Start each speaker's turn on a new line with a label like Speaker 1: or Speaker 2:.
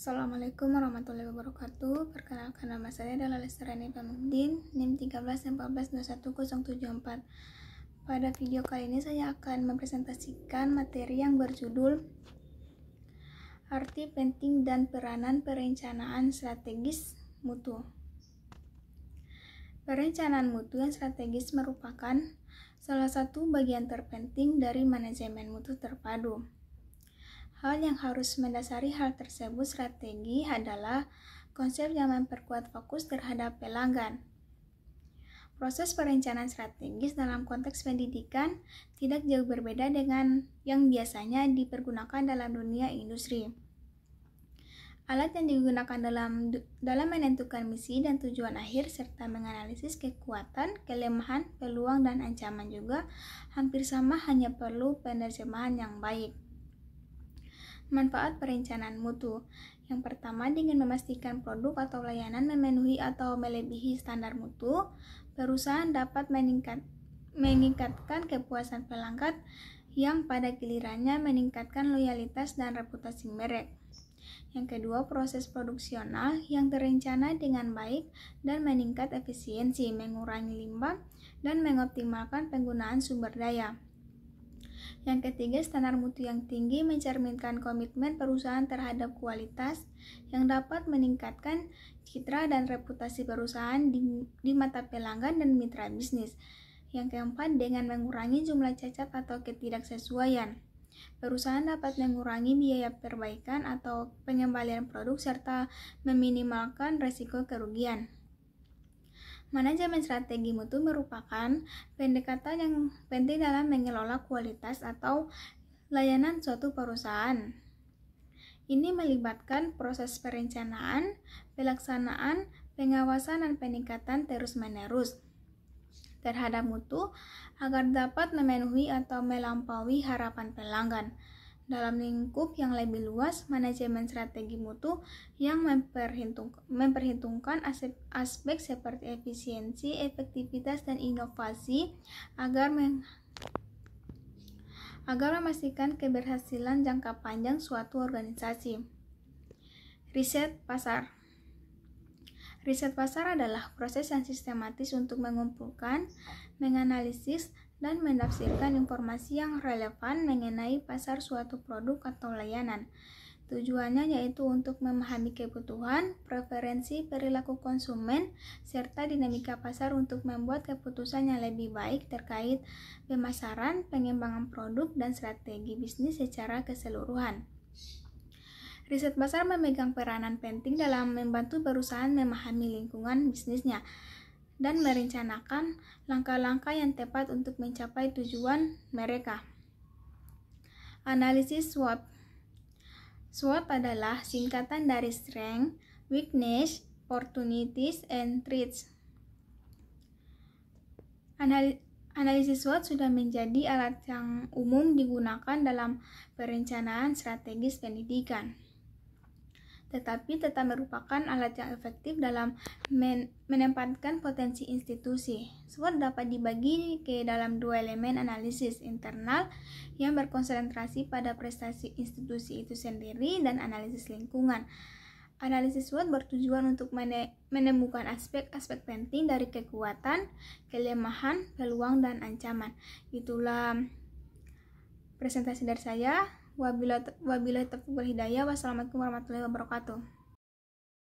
Speaker 1: Assalamualaikum warahmatullahi wabarakatuh. Perkenalkan, nama saya adalah Lestari Pamudin, NIM 1314210774. Pada video kali ini saya akan mempresentasikan materi yang berjudul Arti penting dan peranan perencanaan strategis mutu. Perencanaan mutu yang strategis merupakan salah satu bagian terpenting dari manajemen mutu terpadu. Hal yang harus mendasari hal tersebut strategi adalah konsep yang memperkuat fokus terhadap pelanggan. Proses perencanaan strategis dalam konteks pendidikan tidak jauh berbeda dengan yang biasanya dipergunakan dalam dunia industri. Alat yang digunakan dalam menentukan misi dan tujuan akhir serta menganalisis kekuatan, kelemahan, peluang, dan ancaman juga hampir sama, hanya perlu penerjemahan yang baik. Manfaat perencanaan mutu. Yang pertama, dengan memastikan produk atau layanan memenuhi atau melebihi standar mutu, perusahaan dapat meningkatkan kepuasan pelanggan yang pada gilirannya meningkatkan loyalitas dan reputasi merek. Yang kedua, proses produksional yang terencana dengan baik dan meningkat efisiensi, mengurangi limbah, dan mengoptimalkan penggunaan sumber daya. Yang ketiga, standar mutu yang tinggi mencerminkan komitmen perusahaan terhadap kualitas yang dapat meningkatkan citra dan reputasi perusahaan di mata pelanggan dan mitra bisnis. Yang keempat, dengan mengurangi jumlah cacat atau ketidaksesuaian, perusahaan dapat mengurangi biaya perbaikan atau pengembalian produk serta meminimalkan risiko kerugian. Manajemen strategi mutu merupakan pendekatan yang penting dalam mengelola kualitas atau layanan suatu perusahaan. Ini melibatkan proses perencanaan, pelaksanaan, pengawasan, dan peningkatan terus-menerus terhadap mutu agar dapat memenuhi atau melampaui harapan pelanggan. Dalam lingkup yang lebih luas, manajemen strategi mutu yang memperhitungkan aspek seperti efisiensi, efektivitas, dan inovasi agar memastikan keberhasilan jangka panjang suatu organisasi. Riset pasar. Riset pasar adalah proses yang sistematis untuk mengumpulkan, menganalisis, dan menafsirkan informasi yang relevan mengenai pasar suatu produk atau layanan. Tujuannya yaitu untuk memahami kebutuhan, preferensi, perilaku konsumen, serta dinamika pasar untuk membuat keputusan yang lebih baik terkait pemasaran, pengembangan produk, dan strategi bisnis secara keseluruhan. Riset pasar memegang peranan penting dalam membantu perusahaan memahami lingkungan bisnisnya dan merencanakan langkah-langkah yang tepat untuk mencapai tujuan mereka. Analisis SWOT. SWOT adalah singkatan dari Strength, Weakness, Opportunities, and Threats. Analisis SWOT sudah menjadi alat yang umum digunakan dalam perencanaan strategis pendidikan, tetapi tetap merupakan alat yang efektif dalam menempatkan potensi institusi. SWOT dapat dibagi ke dalam dua elemen: analisis internal yang berkonsentrasi pada prestasi institusi itu sendiri dan analisis lingkungan. Analisis SWOT bertujuan untuk menemukan aspek-aspek penting dari kekuatan, kelemahan, peluang, dan ancaman. Itulah presentasi dari saya. Wabillahi taufiq wal hidayah. Wassalamualaikum warahmatullahi wabarakatuh.